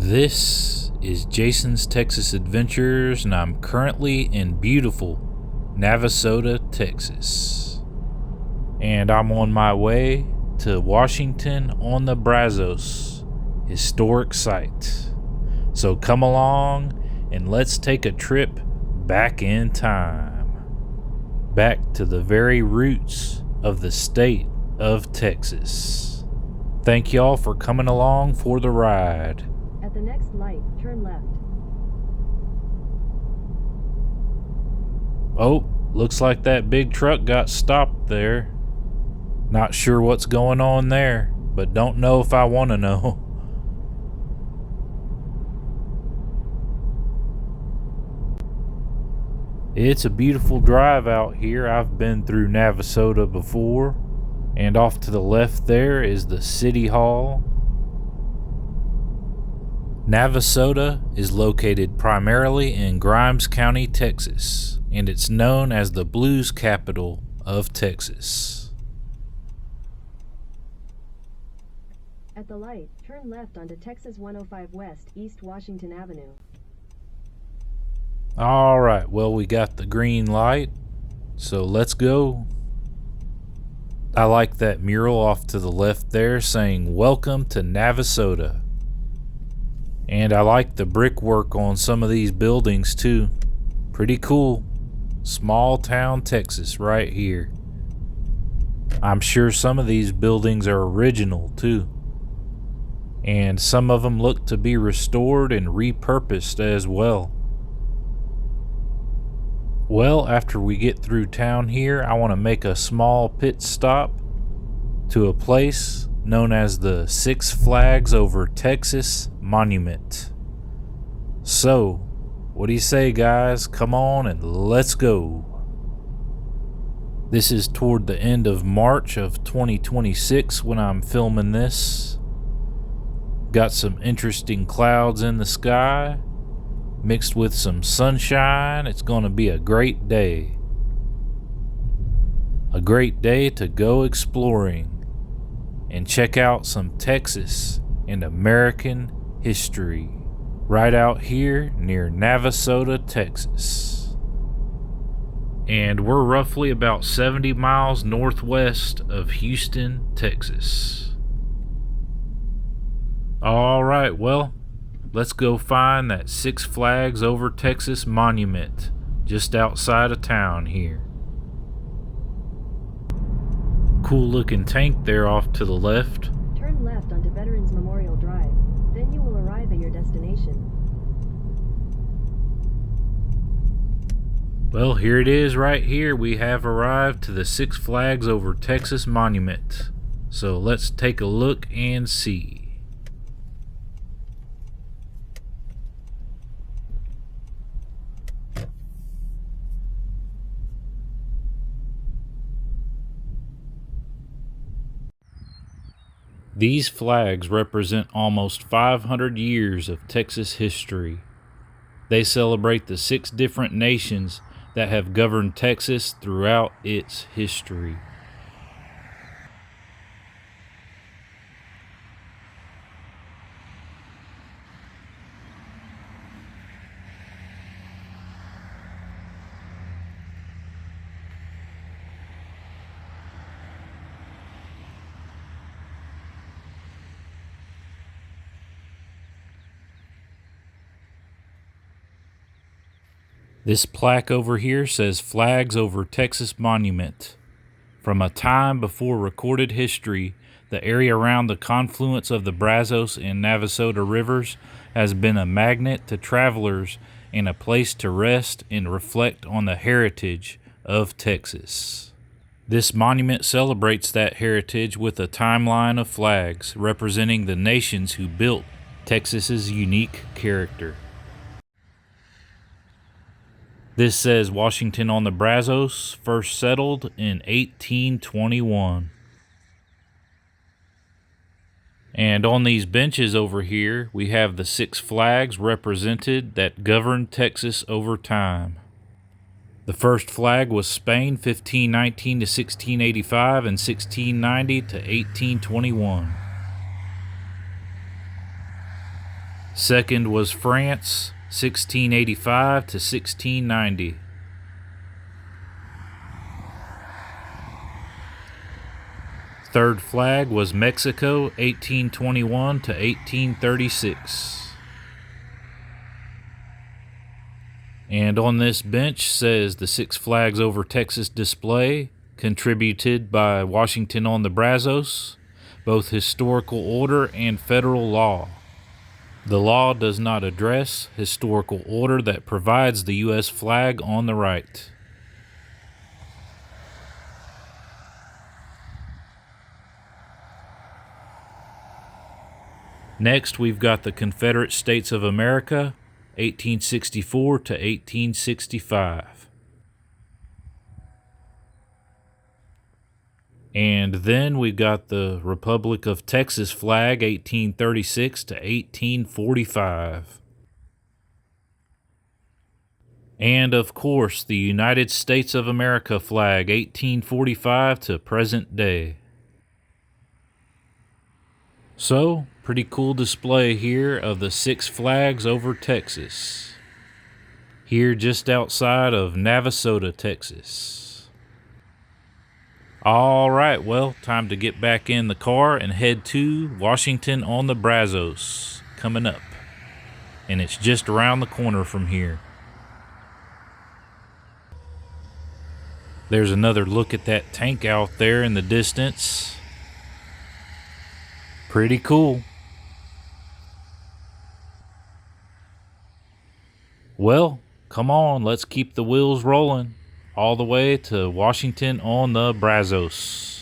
This is Jason's Texas Adventures, and I'm currently in beautiful Navasota, Texas. And I'm on my way to Washington-On-The-Brazos, historic site. So come along and let's take a trip back in time. Back to the very roots of the state of Texas. Thank y'all for coming along for the ride. At the next light, turn left. Oh, looks like that big truck got stopped there. Not sure what's going on there, but don't know if I want to know. It's a beautiful drive out here. I've been through Navasota before, and off to the left there is the City Hall. Navasota is located primarily in Grimes County, Texas, and it's known as the blues capital of Texas. At the light, turn left onto Texas 105 West, East Washington Avenue. Alright, well, we got the green light, so let's go. I like that mural off to the left there saying, "Welcome to Navasota." And I like the brickwork on some of these buildings too. Pretty cool. Small town Texas right here. I'm sure some of these buildings are original too. And some of them look to be restored and repurposed as well. Well, after we get through town here, I want to make a small pit stop to a place known as the Six Flags Over Texas Monument. So, what do you say, guys? Come on and let's go. This is toward the end of March of 2026 when I'm filming this. Got some interesting clouds in the sky, mixed with some sunshine. It's going to be a great day. A great day to go exploring and check out some Texas and American history right out here near Navasota, Texas. And we're roughly about 70 miles northwest of Houston, Texas. Alright, well, let's go find that Six Flags Over Texas monument just outside of town here. Cool looking tank there off to the left. Turn left onto Veterans Memorial Drive. Then you will arrive at your destination. Well, here it is right here. We have arrived to the Six Flags Over Texas monument. So let's take a look and see. These flags represent almost 500 years of Texas history. They celebrate the 6 different nations that have governed Texas throughout its history. This plaque over here says Flags Over Texas Monument. From a time before recorded history, the area around the confluence of the Brazos and Navasota rivers has been a magnet to travelers and a place to rest and reflect on the heritage of Texas. This monument celebrates that heritage with a timeline of flags representing the nations who built Texas's unique character. This says Washington-On-The-Brazos first settled in 1821. And on these benches over here, we have the 6 flags represented that governed Texas over time. The first flag was Spain, 1519 to 1685, and 1690 to 1821. Second was France, 1685 to 1690. Third flag was Mexico, 1821 to 1836. And on this bench says the Six Flags Over Texas display, contributed by Washington-On-The-Brazos, both historical order and federal law. The law does not address historical order that provides the U.S. flag on the right. Next, we've got the Confederate States of America, 1864 to 1865. And then we've got the Republic of Texas flag, 1836 to 1845. And of course, the United States of America flag, 1845 to present day. So, pretty cool display here of the Six Flags Over Texas. Here just outside of Navasota, Texas. All right, well, time to get back in the car and head to Washington-On-The-Brazos coming up. And it's just around the corner from here. There's another look at that tank out there in the distance. Pretty cool. Well, come on, let's keep the wheels rolling all the way to Washington-On-The-Brazos.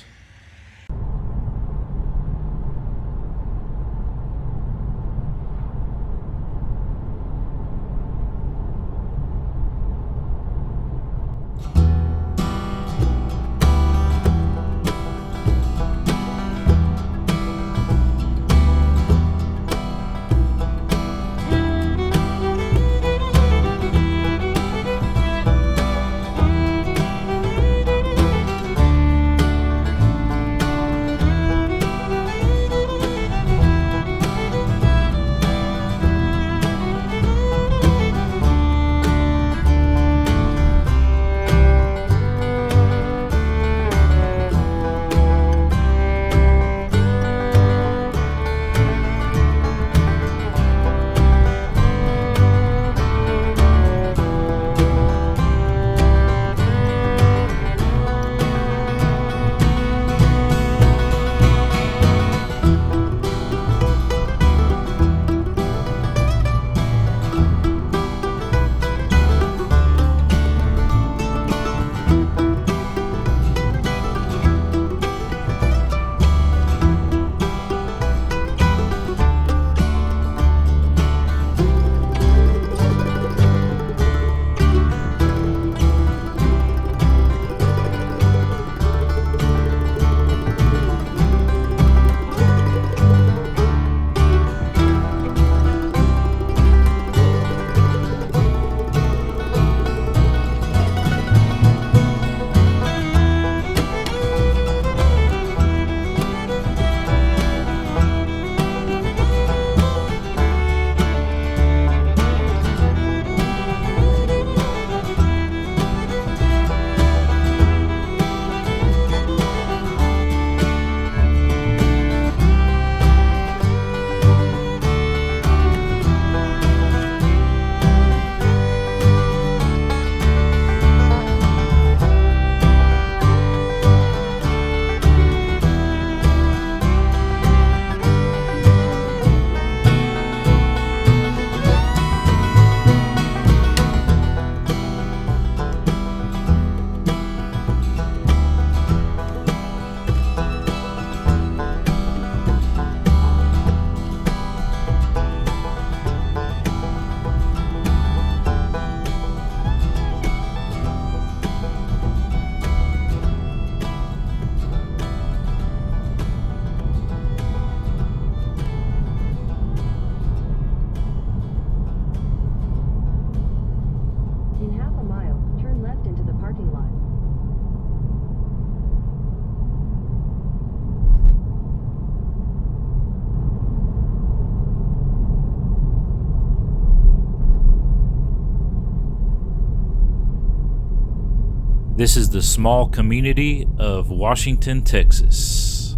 This is the small community of Washington, Texas.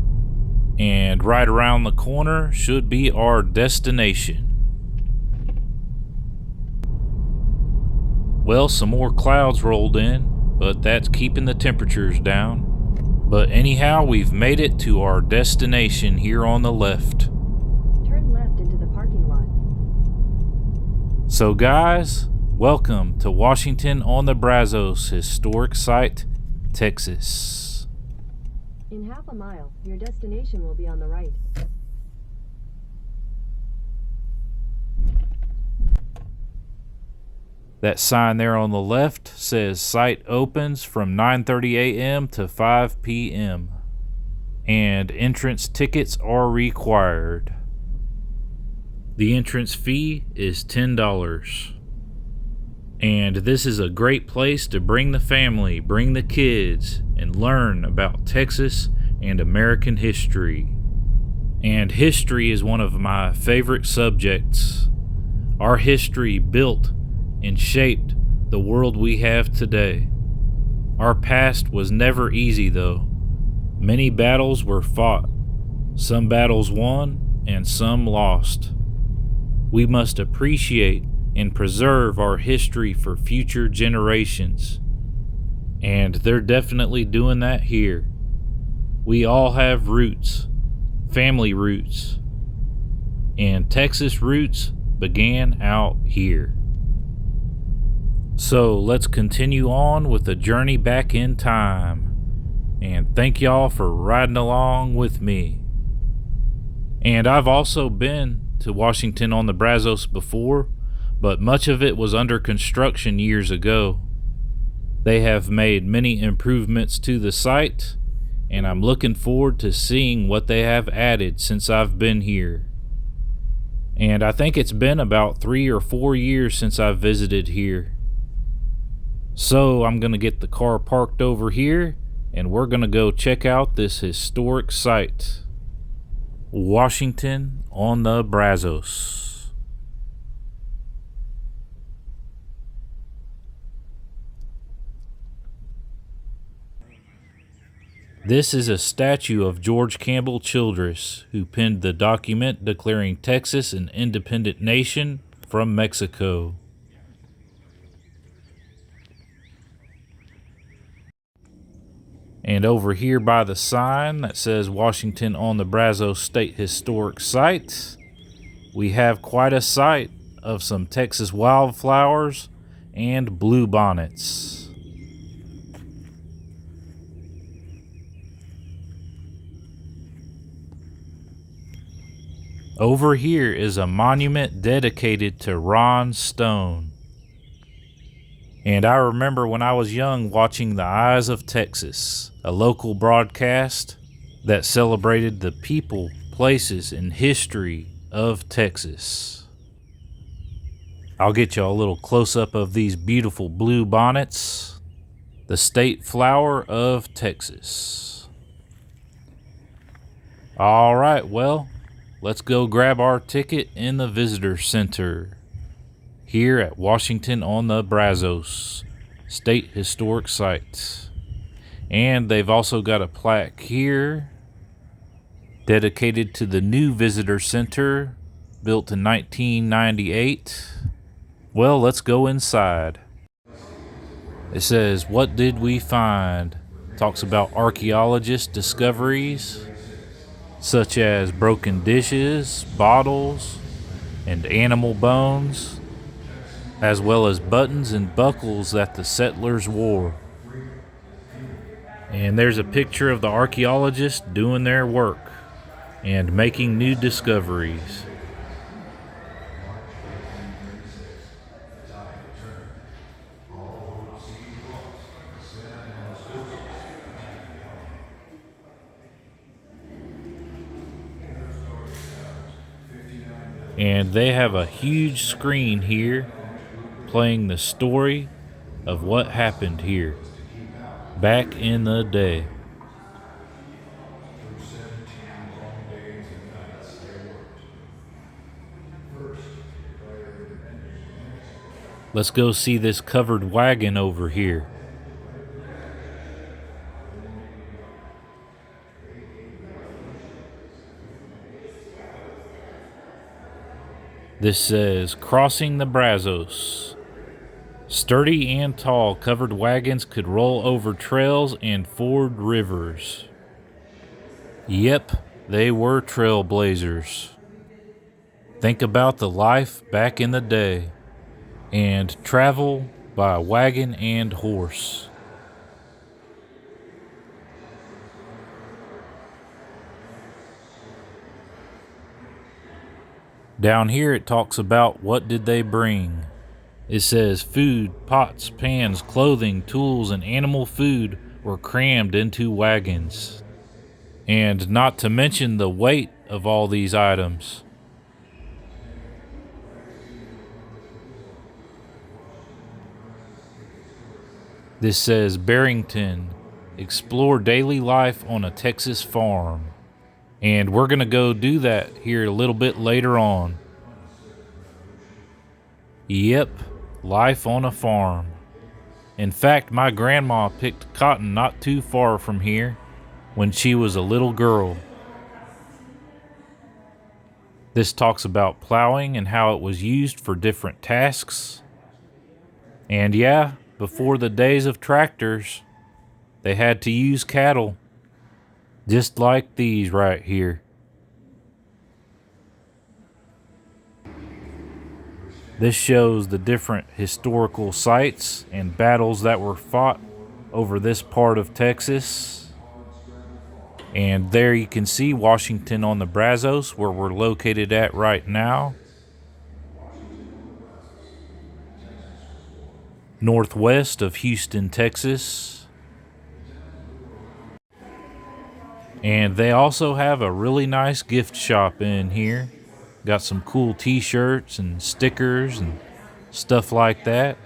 And right around the corner should be our destination. Well, some more clouds rolled in, but that's keeping the temperatures down. But anyhow, we've made it to our destination here on the left. Turn left into the parking lot. So guys, welcome to Washington-On-The-Brazos Historic Site, Texas. In half a mile, your destination will be on the right. That sign there on the left says site opens from 9:30 a.m. to 5 p.m. and entrance tickets are required. The entrance fee is $10. And this is a great place to bring the family, bring the kids, and learn about Texas and American history. And history is one of my favorite subjects. Our history built and shaped the world we have today. Our past was never easy though. Many battles were fought. Some battles won and some lost. We must appreciate and preserve our history for future generations. And they're definitely doing that here. We all have roots, family roots, and Texas roots began out here. So let's continue on with the journey back in time. And thank y'all for riding along with me. And I've also been to Washington-On-The-Brazos before, but much of it was under construction years ago. They have made many improvements to the site, and I'm looking forward to seeing what they have added since I've been here. And I think it's been about 3 or 4 years since I've visited here. So I'm going to get the car parked over here, and we're going to go check out this historic site. Washington-On-The-Brazos. This is a statue of George Campbell Childress, who penned the document declaring Texas an independent nation from Mexico. And over here by the sign that says Washington-On-The-Brazos State Historic Site, we have quite a sight of some Texas wildflowers and bluebonnets. Over here is a monument dedicated to Ron Stone. And I remember when I was young watching The Eyes of Texas, a local broadcast that celebrated the people, places, and history of Texas. I'll get you a little close-up of these beautiful blue bonnets, the state flower of Texas. All right, well, let's go grab our ticket in the visitor center here at Washington-On-The-Brazos State Historic Site. And they've also got a plaque here dedicated to the new visitor center built in 1998. Well, let's go inside. It says, "What did we find?" Talks about archaeologist discoveries such as broken dishes, bottles, and animal bones, as well as buttons and buckles that the settlers wore. And there's a picture of the archaeologists doing their work and making new discoveries. And they have a huge screen here playing the story of what happened here back in the day. Let's go see this covered wagon over here. This says, crossing the Brazos. Sturdy and tall covered wagons could roll over trails and ford rivers. Yep, they were trailblazers. Think about the life back in the day, and travel by wagon and horse. Down here it talks about what did they bring. It says food, pots, pans, clothing, tools, and animal food were crammed into wagons. And not to mention the weight of all these items. This says Barrington, explore daily life on a Texas farm. And we're going to go do that here a little bit later on. Yep, life on a farm. In fact, my grandma picked cotton not too far from here when she was a little girl. This talks about plowing and how it was used for different tasks. And yeah, before the days of tractors, they had to use cattle, just like these right here. This shows the different historical sites and battles that were fought over this part of Texas. And there you can see Washington-on-the-Brazos, where we're located at right now. Northwest of Houston, Texas. And they also have a really nice gift shop in here. Got some cool t-shirts and stickers and stuff like that.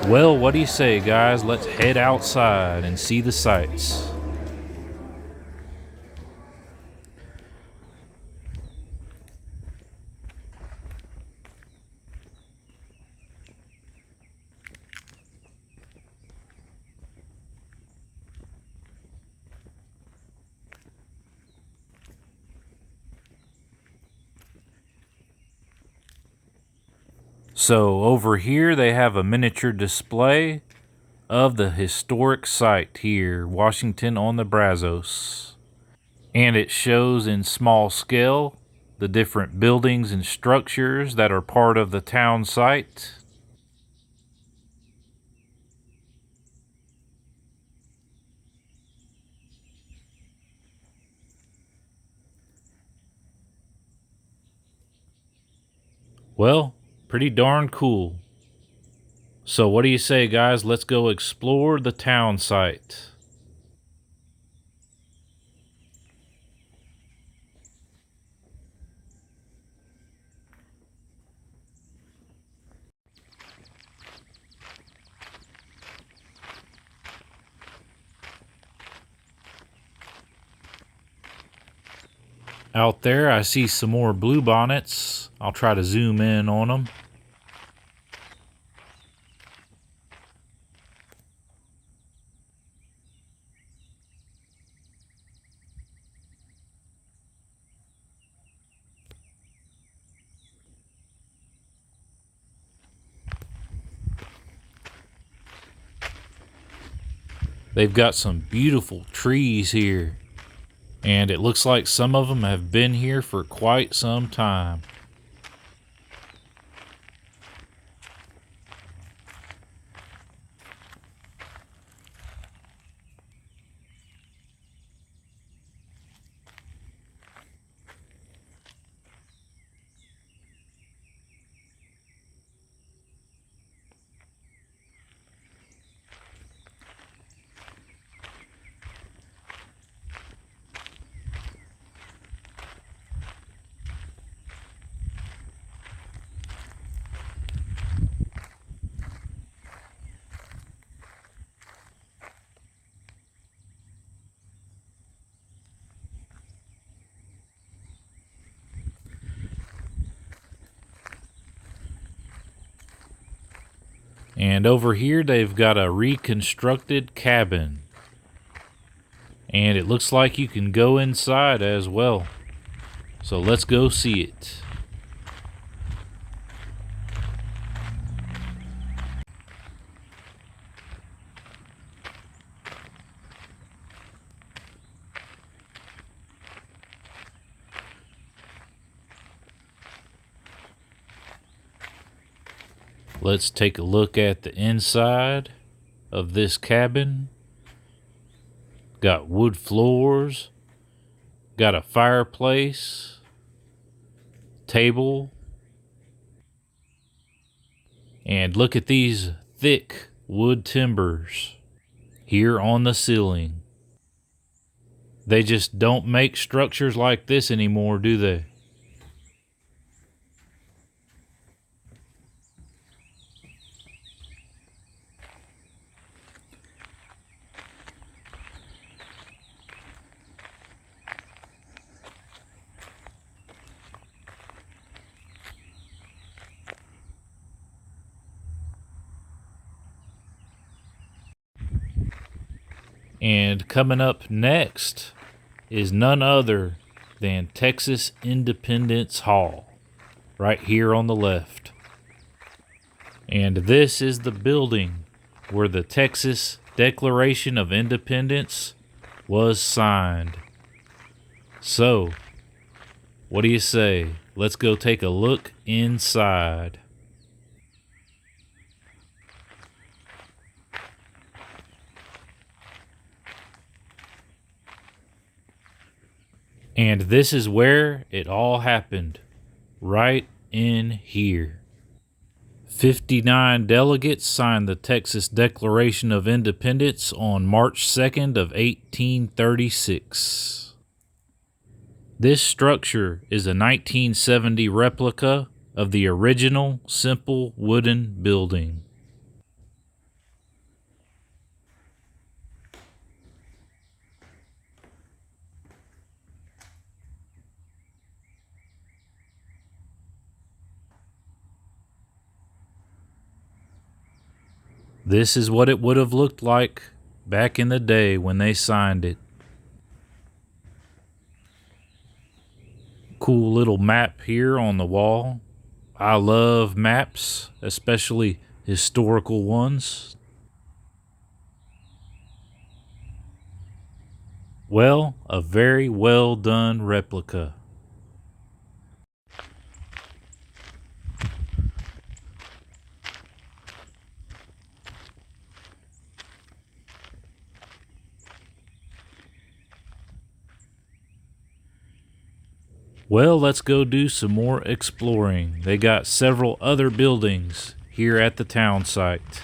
Well, what do you say, guys? Let's head outside and see the sights. So over here they have a miniature display of the historic site here, Washington-on-the-Brazos. And it shows in small scale the different buildings and structures that are part of the town site. Well, pretty darn cool. So what do you say, guys? Let's go explore the town site. Out there, I see some more bluebonnets. I'll try to zoom in on them. They've got some beautiful trees here, and it looks like some of them have been here for quite some time. And over here they've got a reconstructed cabin. And it looks like you can go inside as well. So let's go see it. Let's take a look at the inside of this cabin. Got wood floors, got a fireplace, table, and look at these thick wood timbers here on the ceiling. They just don't make structures like this anymore, do they? And coming up next is none other than Texas Independence Hall, right here on the left. And this is the building where the Texas Declaration of Independence was signed. So, what do you say? Let's go take a look inside. And this is where it all happened, right in here. 59 delegates signed the Texas Declaration of Independence on March 2nd of 1836. This structure is a 1970 replica of the original simple wooden building. This is what it would have looked like back in the day when they signed it. Cool little map here on the wall. I love maps, especially historical ones. Well, a very well done replica. Well, let's go do some more exploring. They got several other buildings here at the town site.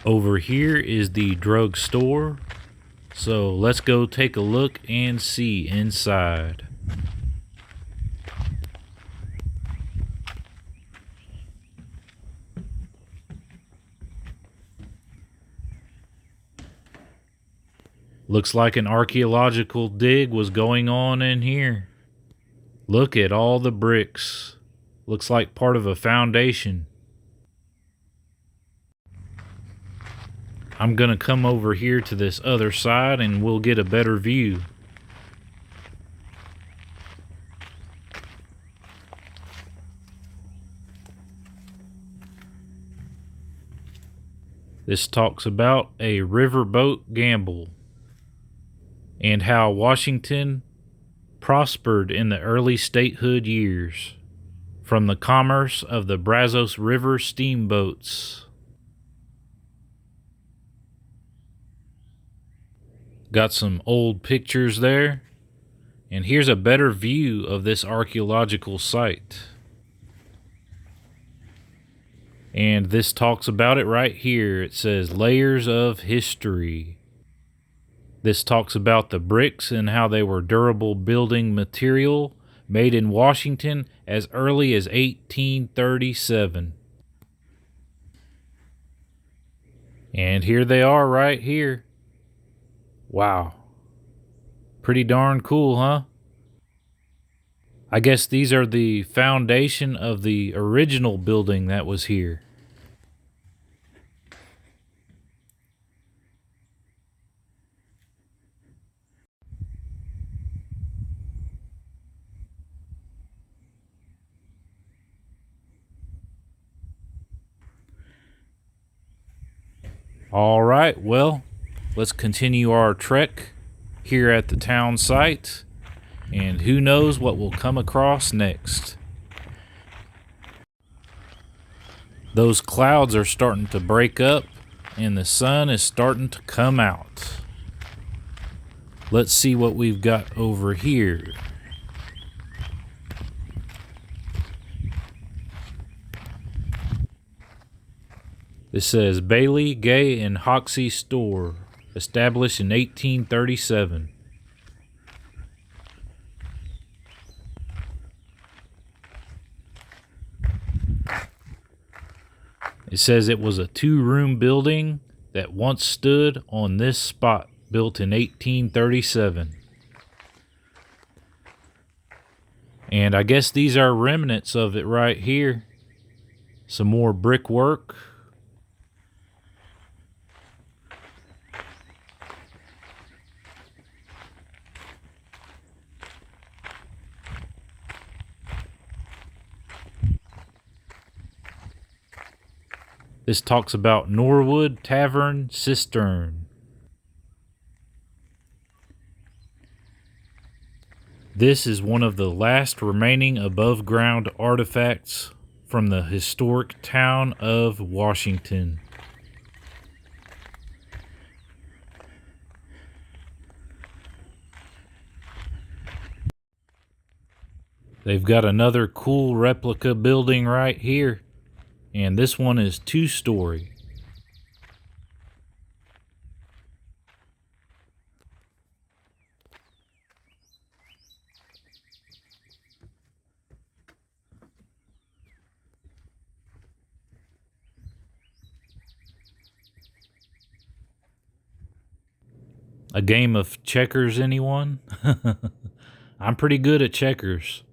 Over here is the drugstore. So let's go take a look and see inside. Looks like an archaeological dig was going on in here. Look at all the bricks. Looks like part of a foundation. I'm gonna come over here to this other side and we'll get a better view. This talks about a riverboat gamble and how Washington prospered in the early statehood years from the commerce of the Brazos River steamboats. Got some old pictures there. And here's a better view of this archaeological site. And this talks about it right here. It says layers of history. This talks about the bricks and how they were durable building material made in Washington as early as 1837. And here they are right here. Wow. Pretty darn cool, huh? I guess these are the foundation of the original building that was here. All right, well, let's continue our trek here at the town site, and who knows what we'll come across next. Those clouds are starting to break up, and the sun is starting to come out. Let's see what we've got over here. It says Bailey, Gay, and Hoxie Store, established in 1837. It says it was a 2-room building that once stood on this spot, built in 1837. And I guess these are remnants of it right here. Some more brickwork. This talks about Norwood Tavern Cistern. This is one of the last remaining above-ground artifacts from the historic town of Washington. They've got another cool replica building right here, and this one is 2-story. A game of checkers, anyone? I'm pretty good at checkers.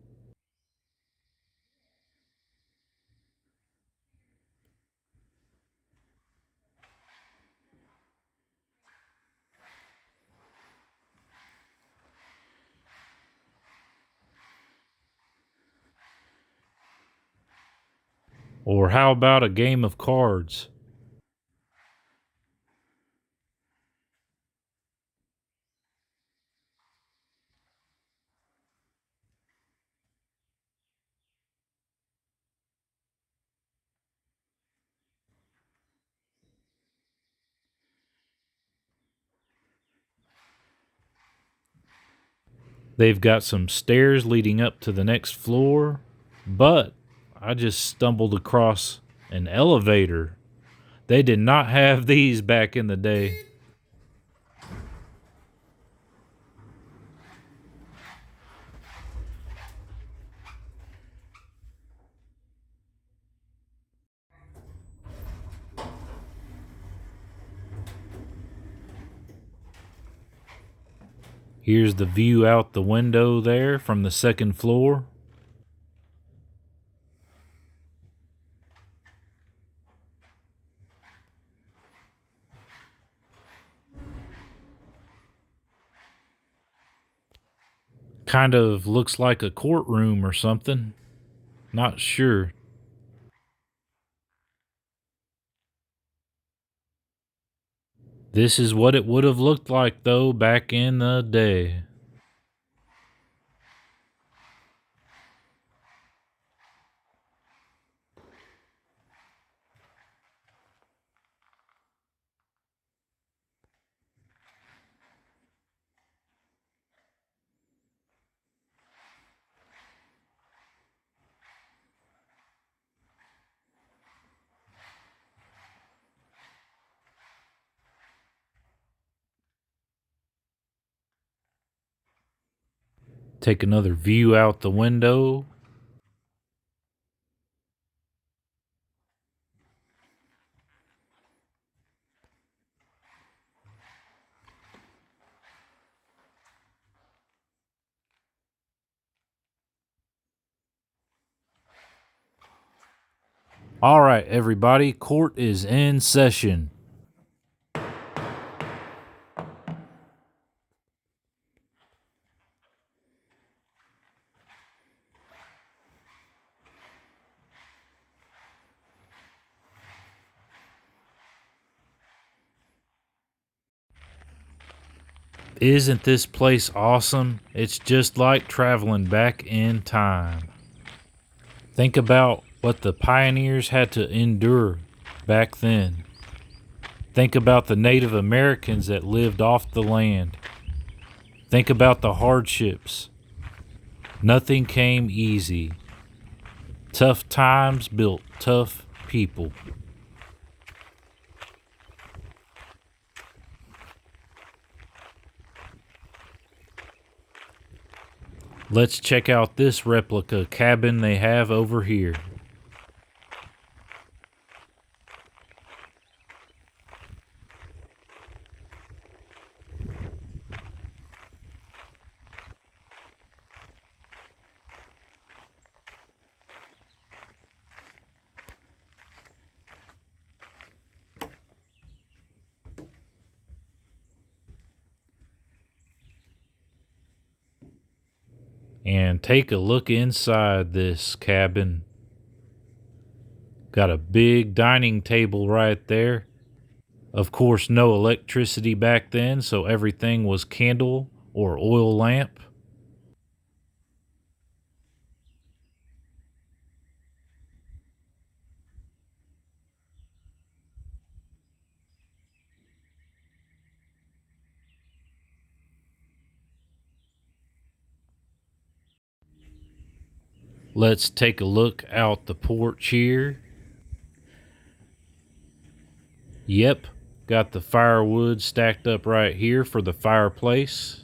Or how about a game of cards? They've got some stairs leading up to the next floor, but I just stumbled across an elevator. They did not have these back in the day. Here's the view out the window there from the second floor. Kind of looks like a courtroom or something. Not sure. This is what it would have looked like, though, back in the day. Take another view out the window. All right, everybody, court is in session. Isn't this place awesome? It's just like traveling back in time. Think about what the pioneers had to endure back then. Think about the Native Americans that lived off the land. Think about the hardships. Nothing came easy. Tough times built tough people. Let's check out this replica cabin they have over here. And take a look inside this cabin. Got a big dining table right there. Of course, no electricity back then, so everything was candle or oil lamp. Let's take a look out the porch here. Yep, got the firewood stacked up right here for the fireplace.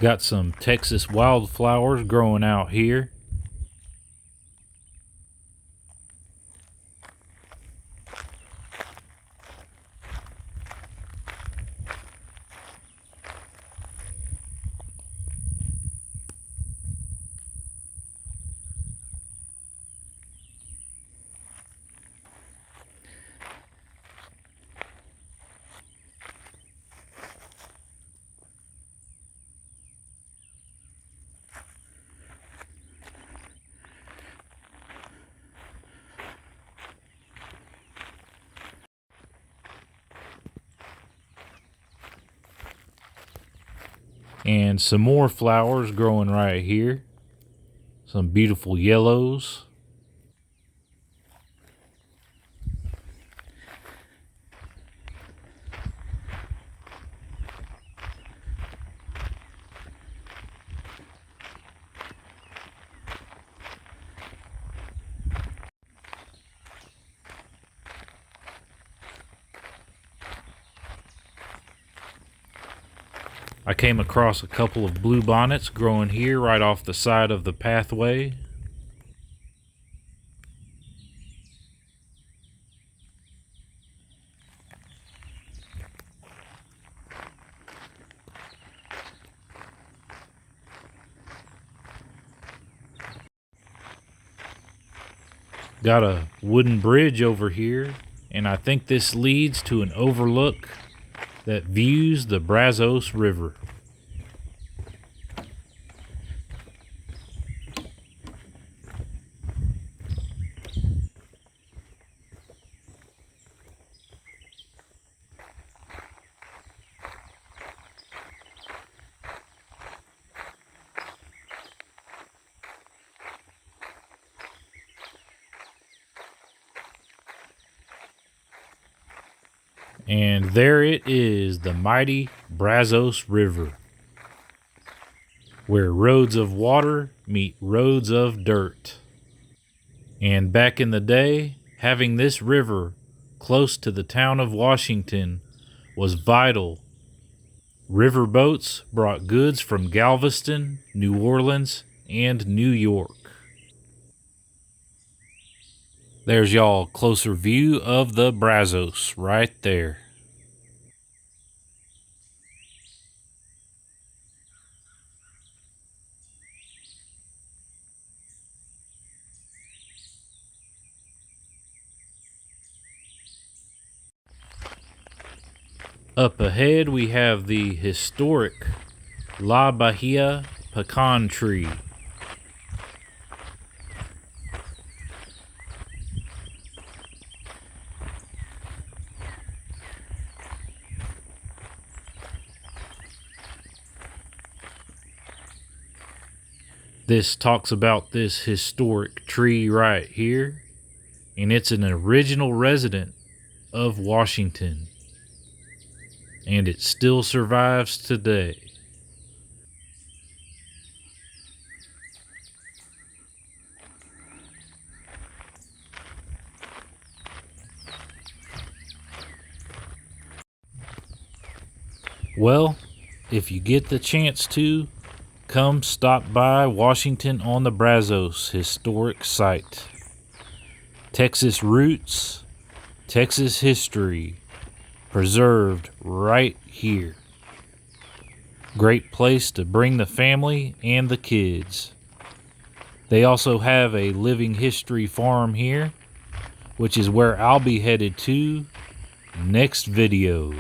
Got some Texas wildflowers growing out here. And some more flowers growing right here. Some beautiful yellows. I came across a couple of bluebonnets growing here right off the side of the pathway. Got a wooden bridge over here, and I think this leads to an overlook that views the Brazos River. And there it is, the mighty Brazos River, where roads of water meet roads of dirt. And back in the day, having this river close to the town of Washington was vital. River boats brought goods from Galveston, New Orleans, and New York. There's y'all closer view of the Brazos right there. Up ahead we have the historic La Bahia pecan tree. This talks about this historic tree right here, and it's an original resident of Washington, and it still survives today. Well, if you get the chance to, come stop by Washington-On-The-Brazos historic site. Texas roots, Texas history, preserved right here. Great place to bring the family and the kids. They also have a living history farm here, which is where I'll be headed to next video.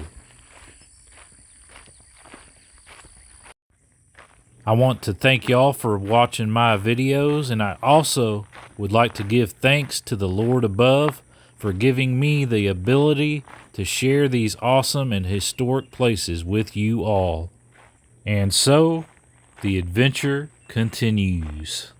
I want to thank y'all for watching my videos, and I also would like to give thanks to the Lord above for giving me the ability to share these awesome and historic places with you all. And so, the adventure continues.